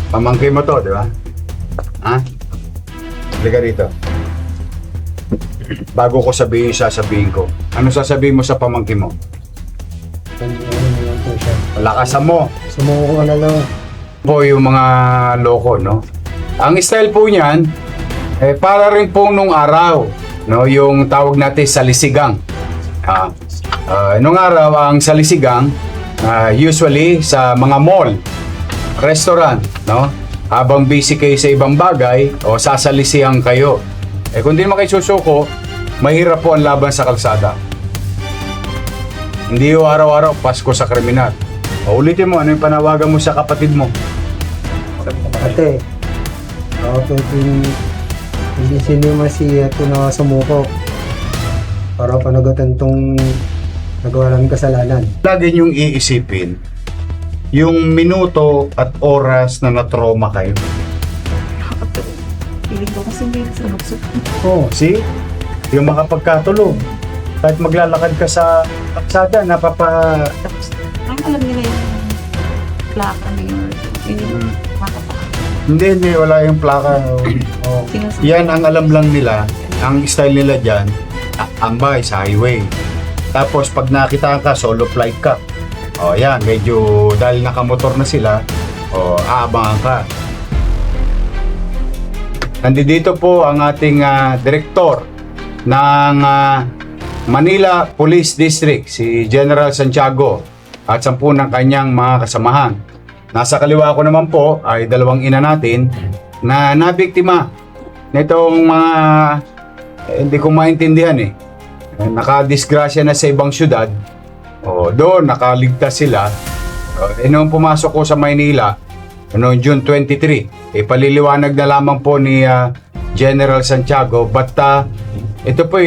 Pamangkin mo to, di ba? Ha? Halika dito. Bago ko sabihin yung sasabihin ko. Ano sasabihin mo sa pamangkin mo? Ano naman po siya. Palakasan mo. Sumuko ka na lang. Po yung mga loko, no? Ang style po niyan, para rin po nung araw, no? Yung tawag natin salisigang. Nung araw, ang salisigang, usually sa mga mall, restaurant, no? Habang busy kayo sa ibang bagay, o sasalisihan kayo. Kung di naman kayo susuko, mahirap po ang laban sa kalsada. Hindi yung araw-araw, Pasko sa kriminal. Ulitin mo, ano yung panawagan mo sa kapatid mo? Ate, ako po hindi sinima si ito na sumuko para panagutan tong nagawa namin kasalanan. Lagi niyong iisipin yung minuto at oras na na-trauma kayo. Piling ko kasi hindi sa lukso. Oh, see? Yung makapagkatulog. Kahit maglalakad ka sa kalsada, Tapos, ang alam nila yung plaka na yun. Yun yung makapa. Hindi, wala yung plaka. Oh. Yan ang alam lang nila, ang style nila dyan, ambay sa highway. Tapos pag nakita ka, solo flight ka. O yan, medyo dahil nakamotor na sila, aabangan ka. Nandito po ang ating direktor ng Manila Police District, si General Santiago, at 10 ng kanyang mga kasamahan. Nasa kaliwa ko naman po ay 2 ina natin na nabiktima nitong mga hindi ko maintindihan nakadisgrasya na sa ibang syudad. Doon nakaligtas sila. Noong pumasok ko sa Maynila noong June 23, paliliwanag na lamang po ni General Santiago, but ito po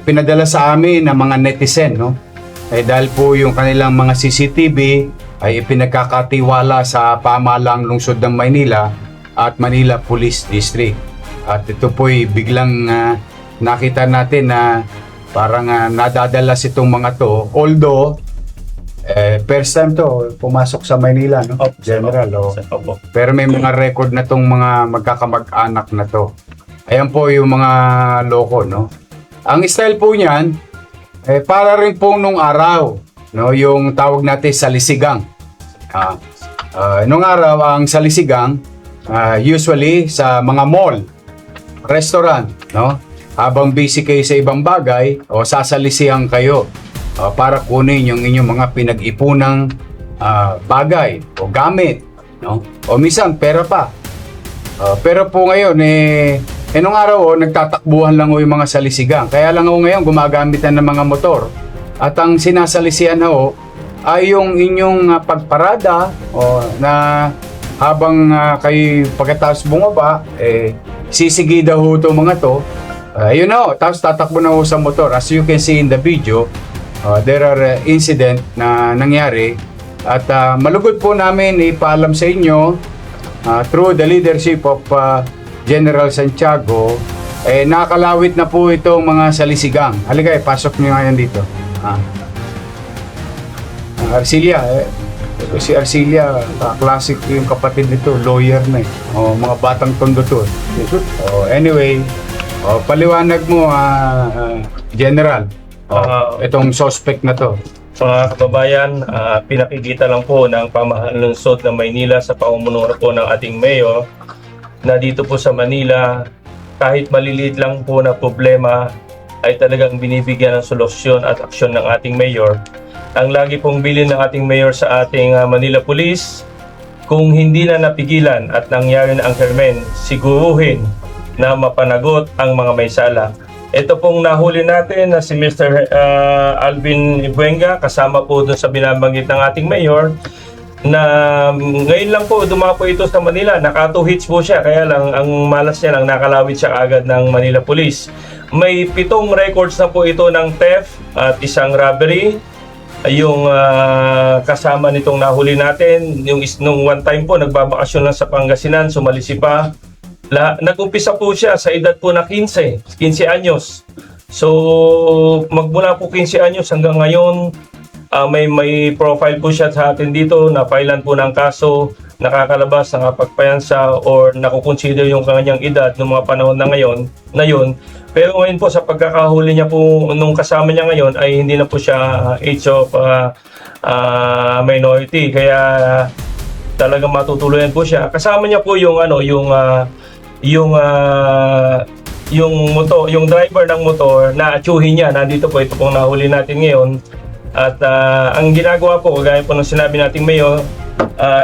pinadala sa amin ng mga netizen, no? Dahil po yung kanilang mga CCTV ay ipinagkakatiwala sa pamahalaang lungsod ng Maynila at Manila Police District. At ito po'y biglang nakita natin na parang nadadalas itong mga to. Although, first time to pumasok sa Maynila, no? General. Pero may mga record na tong mga magkakamag-anak na to. Ayan po yung mga loko, no? Ang style po niyan, para rin po nung araw, no? Yung tawag natin salisigang. Nung araw, ang salisigang, usually sa mga mall, restaurant, no? Habang busy kayo sa ibang bagay, o sasalisihan kayo para kunin yung inyong mga pinag-ipunang bagay o gamit, no? O minsan, pera pa. Pero po ngayon, nung araw, nagtatakbuhan lang yung mga salisigang. Kaya lang ngayon, gumagamit na ng mga motor. At ang sinasalisihan ay yung inyong pagparada na habang kayo pagkatapos bumaba, sisigi daw ito mga to. Yun tapos tatakbo na sa motor. As you can see in the video, there are incident na nangyari at malugod po namin ipaalam sa inyo through the leadership of General Santiago, nakakalawit na po itong mga salisigang. Halika, pasok nyo ngayon dito. Arcilia, si Arcilia, classic yung kapatid nito, lawyer na mga batang tondo to. Anyway, paliwanag mo, General, itong suspect na to. Mga kababayan, pinakikita lang po ng pamahalaan lungsod ng Maynila sa pamumuno po ng ating mayor na dito po sa Manila, kahit maliliit lang po na problema ay talagang binibigyan ng solusyon at aksyon ng ating mayor. Ang lagi pong bilin ng ating mayor sa ating Manila Police, kung hindi na napigilan at nangyari na ang krimen, siguruhin na mapanagot ang mga may sala. Ito pong nahuli natin na si Mr. Alvin Ibuenga, kasama po dun sa binabanggit ng ating mayor, na ngayon lang po dumapo ito sa Manila. Naka 2 hits po siya, kaya lang ang malas niya lang nakalawit siya agad ng Manila Police. May 7 records na po ito ng theft at 1 robbery. Yung kasama nitong nahuli natin, nung one time po nagbabakasyon lang sa Pangasinan, sumalisi pa. Nag-umpisa po siya sa edad po na 15 anyos. So magmula po 15 anyos hanggang ngayon, may profile po siya sa atin dito, na filean po ng kaso. nakakalabas, nakapagpayansa or nakukonsider yung kanyang edad ng mga panahon na yun. Pero ngayon po sa pagkakahuli niya po nung kasama niya ngayon ay hindi na po siya age of minority, kaya talagang matutuluyan po siya. Kasama niya po yung yung driver ng motor na atyuhin niya. Nandito po, ito pong nahuli natin ngayon. At ang ginagawa po, kagaya po ng sinabi nating Mayor,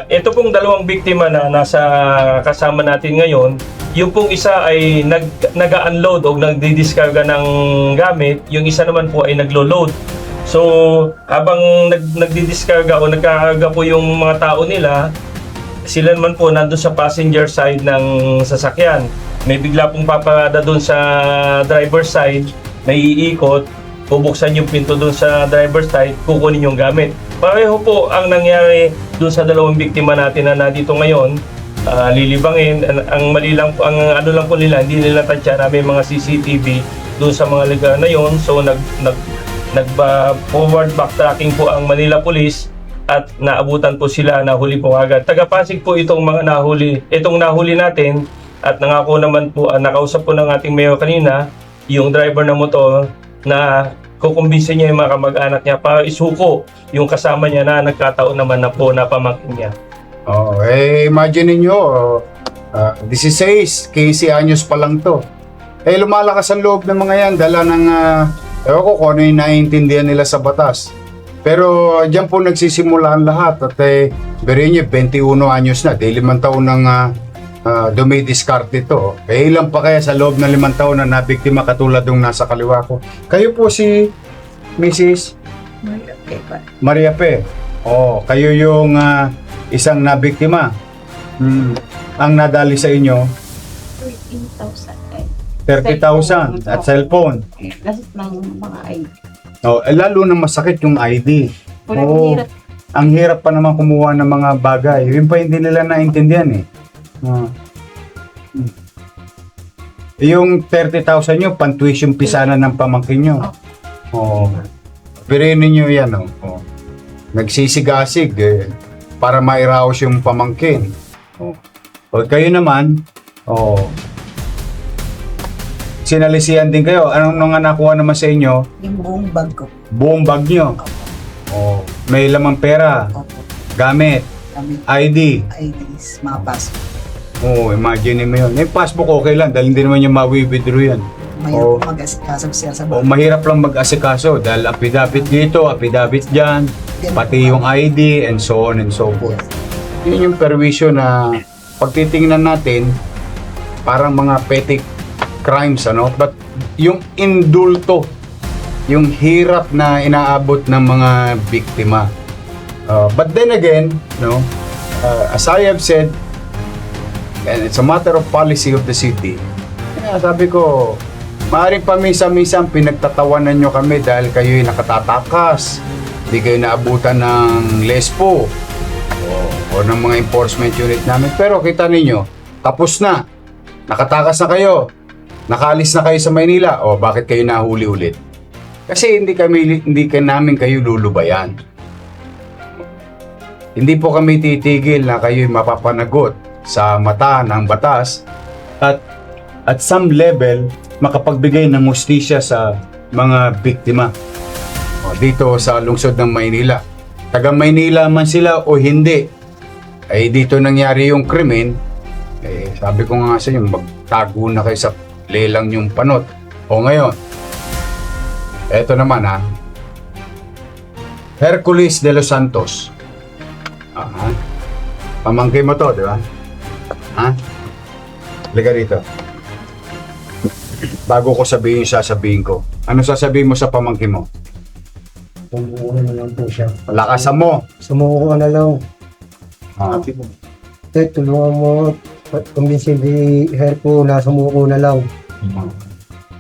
ito pong dalawang biktima na nasa kasama natin ngayon, yung pong isa ay nag-unload o nagdi-discarga ng gamit, yung isa naman po ay naglo-load. So, habang nagdi-discarga o nagkakarga po yung mga tao nila, sila naman po nandun sa passenger side ng sasakyan. May bigla pong paparada doon sa driver side, may iikot, bubuksan yung pinto doon sa driver side, kukunin yung gamit. Pareho po ang nangyari doon sa dalawang biktima natin na nandito ngayon. Lilibangin, ang mali lang po, ang ano lang po nila, hindi nila tansya na may mga CCTV doon sa mga lugar na yon. So forward backtracking po ang Manila Police at naabutan po sila, nahuli po agad. Taga-Pasig po itong mga nahuli natin. At nangako naman po, nakausap po ng ating mayor kanina, yung driver ng motor na kukumbinsin niya yung mga kamag-anak niya para isuko yung kasama niya na nagkataon naman na po na pamangkin niya. Imagine niyo, 16, 15 anyos pa lang to. Lumalakas ang loob ng mga yan, dala ng, ewan ko kung ano yung naiintindihan nila sa batas. Pero diyan po nagsisimula ang lahat. At berin niyo, 21 anyos na, 5 taon ng dumidiskarte ito. Ilan pa kaya sa loob ng 5 taon na nabiktima katulad ng nasa kaliwa ko? Kayo po si Mrs. Maria Pe. Kayo yung isang nabiktima. Ang nadali sa inyo 30,000 at cellphone. Kasi ng mga ID. Lalo na masakit yung ID. Hirap. Ang hirap pa naman kumuha ng mga bagay. Yun pa hindi nila naintindihan eh. Yung 30,000 nyo, pan-tuition pisana ng pamangkin nyo. Birinin nyo yan. Nagsisigasig para mairaos yung pamangkin. Kayo naman, sinalisihan din kayo. Anong nga nakuha naman sa inyo? Yung buong bag ko. Buong bag nyo. May lamang pera, Opo. gamit, Kami, ID. IDs, mga passport. Imagine mo yun. Yung passbook okay lang dahil hindi naman yung mawi-withdraw yan. Mahirap mag-asikaso siya sa bag. Mahirap lang mag-asikaso dahil affidavit dito, affidavit dyan, pati yung ID and so on and so forth. Yun yung perwisyo na pagtitingnan natin parang mga petty crimes, But yung indulto, yung hirap na inaabot ng mga biktima. But then again, as I have said, and it's a matter of policy of the city. Kaya sabi ko, maaaring pamisa-misang pinagtatawanan nyo kami dahil kayo'y nakatatakas, hindi kayo naabutan ng LESPO o ng mga enforcement unit namin. Pero kita ninyo, tapos na. Nakatakas na kayo. Nakaalis na kayo sa Maynila. Bakit kayo nahuli ulit? Kasi hindi namin kayo lulubayan. Hindi po kami titigil na kayo'y mapapanagot sa mata ng batas at at some level makapagbigay ng hustisya sa mga biktima dito sa lungsod ng Maynila. Taga Maynila man sila o hindi, ay dito nangyari yung krimen, sabi ko nga sa inyo, magtago na kayo sa lelang yung panot. Ngayon, eto naman Hercules de los Santos. Pamangkin mo to, di ba? Liga rito. Bago ko sabihin yung sasabihin ko. Ano sasabihin mo sa pamangkin mo? Tumukuha na lang po siya. Lakasan mo. Sumuko na lang. Tulungan mo. Kumbinsin ni Herpo na sumuko na lang.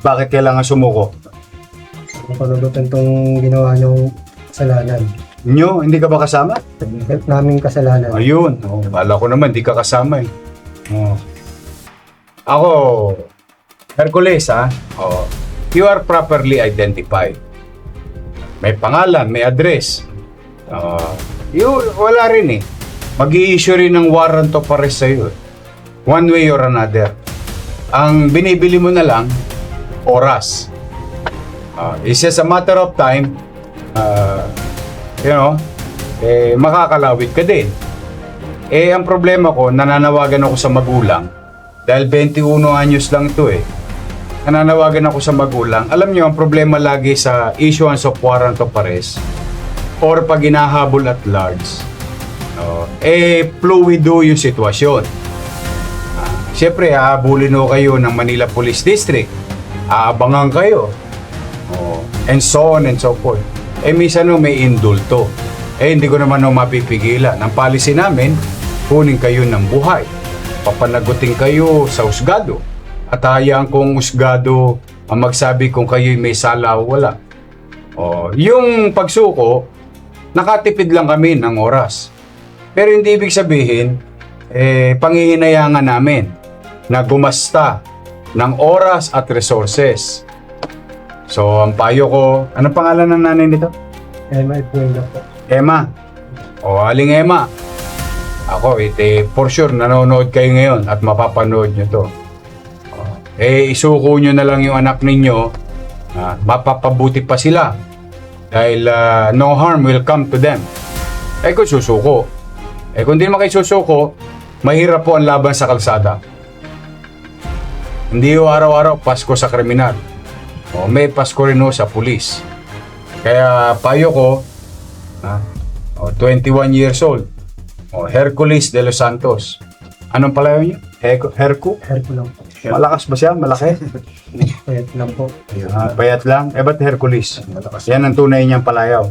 Bakit kailangan sumuko? Paglutan tong ginawa niyong kasalanan. Nyo, hindi ka ba kasama? Help namin kasalanan. Ayun. Kala ko naman, di ka kasama eh. Ako, Hercules you are properly identified. May pangalan, may address. Wala rin eh. mag-i-issue rin ng warrant of arrest sa'yo. One way or another. Ang binibili mo na lang, oras. It's just a matter of time, makakalawit ka din. Ang problema ko, nananawagan ako sa magulang. Dahil 21 anyos lang ito nananawagan ako sa magulang. Alam nyo, ang problema lagi sa issuance of warrant of arrest or pag hinahabol at large, fluido yung sitwasyon. Siyempre, hahabulin ho kayo ng Manila Police District. Aabangan kayo. And so on and so forth. Minsan may indulto. Hindi ko naman mapipigilan. Ang policy namin, kunin kayo ng buhay. Papanagutin kayo sa husgado. At hayaan kong husgado ang magsabi kung kayo'y may sala o wala. Yung pagsuko, nakatipid lang kami ng oras. Pero hindi ibig sabihin, panghihinayangan namin na gumasta ng oras at resources. So, ang payo ko, anong pangalan ng nanay nito? Emma Ipuenda po. Emma. Aling Emma. Ako, for sure, nanonood kayo ngayon at mapapanood nyo to. Isuko nyo na lang yung anak ninyo, mapapabuti pa sila. Dahil no harm will come to them. Kung susuko. Kung di naman kayo susuko, mahirap po ang laban sa kalsada. Hindi yung araw-araw Pasko sa kriminal. May Pasko rin sa pulis. Kaya payo ko, 21 years old, Hercules de los Santos. Anong palayo niyo? Hercu? Herco lang po. Malakas ba siya? Malaki? Payat lang po. Payat lang? Ba't Hercules? Yan ang tunay niyang palayaw.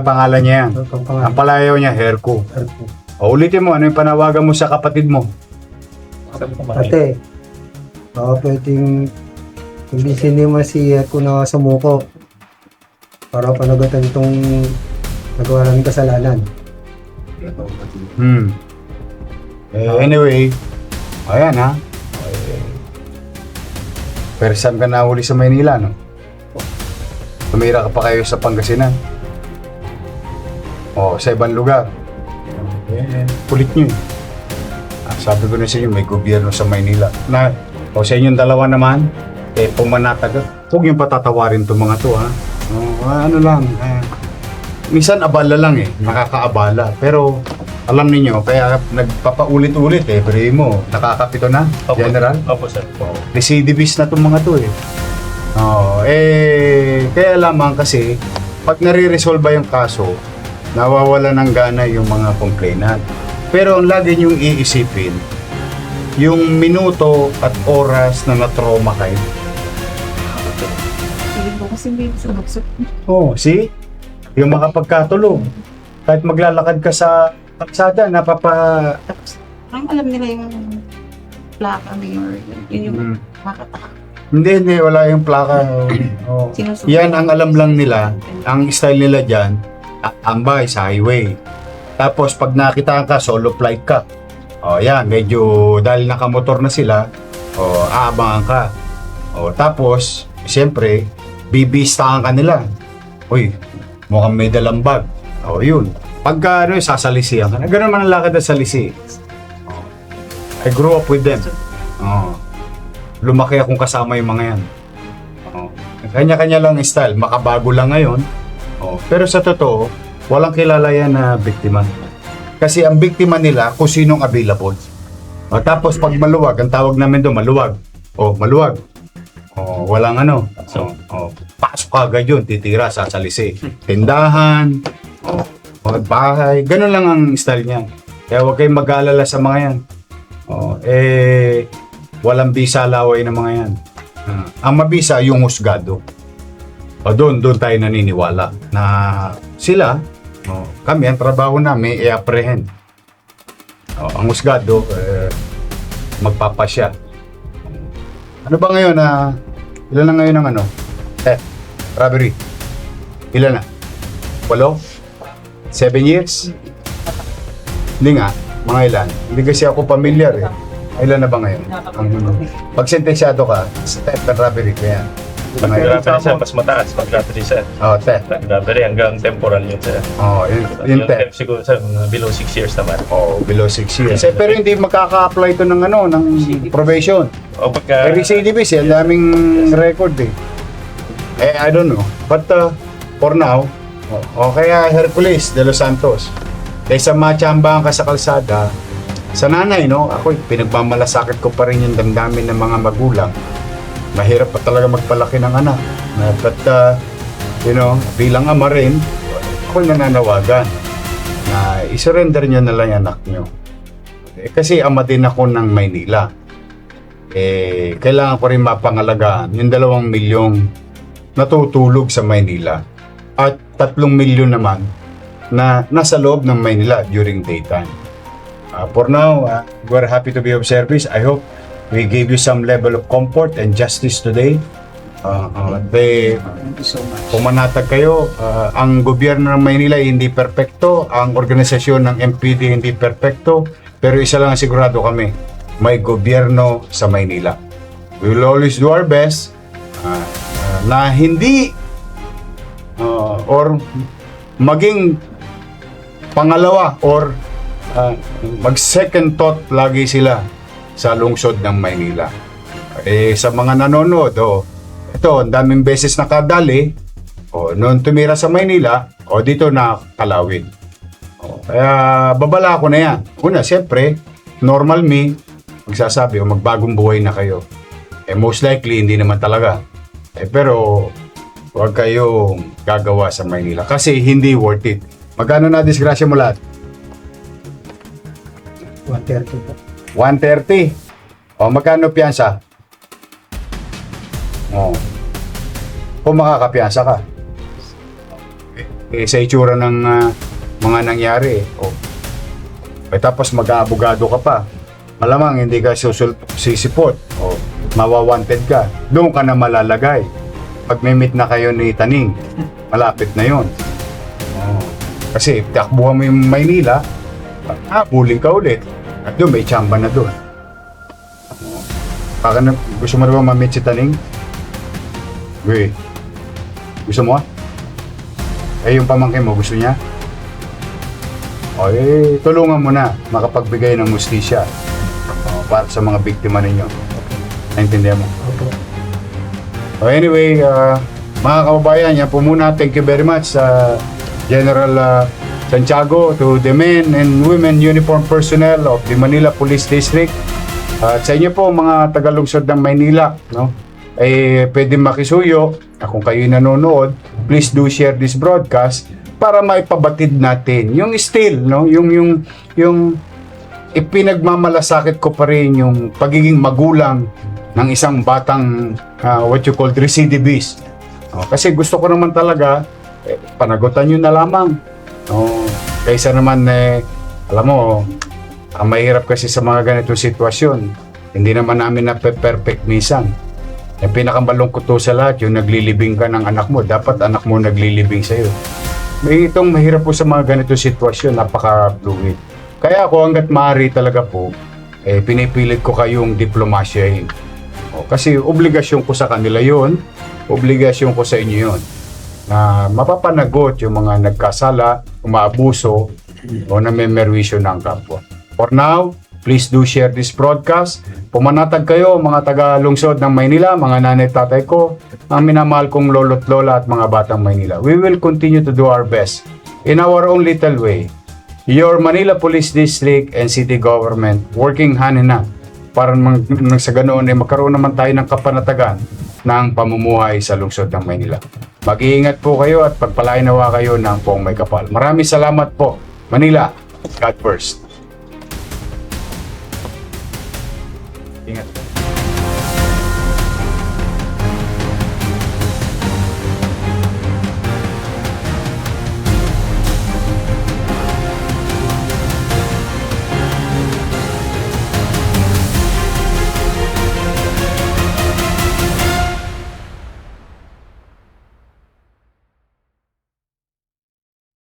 Pangalan niya yan. Ang palayaw niya, Hercu. Herco. Ulitin mo, ano yung panawagan mo sa kapatid mo? Ate, pwedeng kumbisin naman si Herco na sumuko para panagatan itong nagawa namin kasalanan. Anyway, ayan first time ka nahuli sa Maynila, no? Tumira ka pa kayo sa Pangasinan. Sa ibang lugar. Kulit nyo. Sabi ko na sa inyo, may gobyerno sa Maynila. Sa inyong dalawa naman, pumanatag. Huwag yung patatawarin itong mga to, ha? Minsan abala lang nakakaabala. Pero alam niyo kaya nagpapaulit-ulit Pero mo, nakakapito na, Opo. General. Opo, sir. Recidivist na itong mga to kaya lamang kasi, pag nare-resolve yung kaso, nawawala ng gana yung mga complainant. Pero ang lagi niyong iisipin, yung minuto at oras na na-trauma kayo. Hindi ko kasi may sumaksot. See? Yung makapagkatulog. Kahit maglalakad ka sa kalsada, Tapos, parang alam nila yung plaka mayor. Yun yung makataka. Hindi, wala yung plaka. Sinusunod. Yan ang alam lang nila. Ang style nila dyan, ambay sa highway. Tapos pag nakita ka, solo flight ka. Yan, medyo dahil nakamotor na sila, aabangan ka. Tapos, siyempre, bibistahan ka nila. Uy, mukhang may dalang bag. Yun. Pagka sasalisihan ka na. Ganun man ang lakad na salisi. I grew up with them. Lumaki akong kasama yung mga yan. Kanya-kanya lang style. Makabago lang ngayon. Pero sa totoo, walang kilala yan na biktima. Kasi ang biktima nila, kung sinong available. Tapos pag maluwag, ang tawag namin doon, maluwag. Maluwag. Walang pasok agad yun, titira, sasalisi. Tindahan, bahay, ganun lang ang style niya. Kaya huwag kayong mag-aalala sa mga yan. Walang bisa laway ng mga yan. Ang mabisa, yung husgado. Doon tayo naniniwala na sila, kami, ang trabaho namin, i-apprehend. Ang husgado, magpapasya. Ano ba ngayon ilan na ngayon ang robbery? Ilan na? 8? 7 years? Hindi nga, mga ilan. Hindi kasi ako familiar Ilan na ba ngayon? Pag sentensyado ka, sa type ng robbery, kaya Pag robbery sir, mas mataas. Pag robbery sir. Oh, te. Pag robbery hanggang temporal yun sir. Oh, yun Yung te. temp siguro sir, below 6 years naman. Oh, below 6 years. Pero hindi makaka-apply to ng ng probation. O pagka... Recidivist, ang daming record eh. I don't know. But for now, kaya Hercules de los Santos, kaysa matsambahan ka sa kalsada, sa nanay, no? Ako, pinagmamalasakit ko pa rin yung damdamin ng mga magulang. Mahirap pa talaga magpalaki ng anak. But, bilang ama rin, ako nananawagan na isurrender nyo na lang yung anak nyo. Kasi ama din ako ng Maynila. Kailangan ko rin mapangalagaan yung 2 milyong natutulog sa Maynila at 3 milyon naman na nasa loob ng Maynila during daytime. For now, we're happy to be of service. I hope we gave you some level of comfort and justice today. Thank you so much. Pumanatag kayo. Ang gobyerno ng Maynila hindi perpekto, ang organisasyon ng MPD hindi perpekto, pero isa lang ang sigurado kami, may gobyerno sa Maynila. We will always do our best na hindi or maging pangalawa or mag-second thought lagi sila sa lungsod ng Maynila. Sa mga nanonood, ito, ang daming beses nakadali, noon tumira sa Maynila, dito na Kalawin. Kaya babala ko na yan. Una, siyempre, normal me, magsasabi, magbagong buhay na kayo. Most likely, hindi naman talaga. Pero, huwag kayong gagawa sa Maynila kasi hindi worth it. Magkano na disgrasya mo lahat? 130 po. 130. Magkano piyansa? Kung makakapiyansa ka. Sa itsura ng mga nangyari. Tapos mag-aabogado ka pa. Malamang hindi ka sisipot. Mawawanted ka. Doon ka na malalagay. Pag may meet na kayo ni Taning, malapit na yon. Kasi takbuhan mo yung Maynila, buling ka ulit. At doon, may tsamba na doon. Gusto mo na ba ma-meet si Taning? Gusto mo? Yung pamangkin mo, gusto niya? Tulungan mo na makapagbigay ng mustisya para sa mga biktima ninyo. Naintindihan mo? Anyway, mga kababayan, yan po muna. Thank you very much sa General Santiago, to the men and women uniform personnel of the Manila Police District. At sa inyo po, mga tagalungsod ng Maynila, pwede makisuyo. Kung kayo nanonood, please do share this broadcast para maipabatid natin yung still, yung ipinagmamalasakit ko pa rin yung pagiging magulang ng isang batang what you call recidivist. Kasi gusto ko naman talaga panagutan nyo na lamang. Kaysa naman alam mo, ang mahirap kasi sa mga ganitong sitwasyon, hindi naman namin na-perfect minsan. Yung pinakamalungkot sa lahat, yung naglilibing ka ng anak mo, dapat anak mo naglilibing sa'yo. Itong mahirap po sa mga ganitong sitwasyon, napaka-fluid. Kaya ako hanggat maaari talaga po, pinipilit ko kayong diplomasyahin. Kasi obligasyon ko sa kanila yon, obligasyon ko sa inyo yon, na mapapanagot yung mga nagkasala, umaabuso, o namemerwisyo ng kapwa. For now, please do share this broadcast. Pumanatag kayo, mga taga-lungsod ng Maynila, mga nanay tatay ko, ang minamahal kong lolo't lola at mga batang Maynila. We will continue to do our best in our own little way. Your Manila Police District and City Government working hand in hand para sa ganoon magkaroon naman tayo ng kapanatagan ng pamumuhay sa lungsod ng Maynila. Mag-iingat po kayo at pagpalain nawa kayo ng poong may kapal. Maraming salamat po. Manila, God first.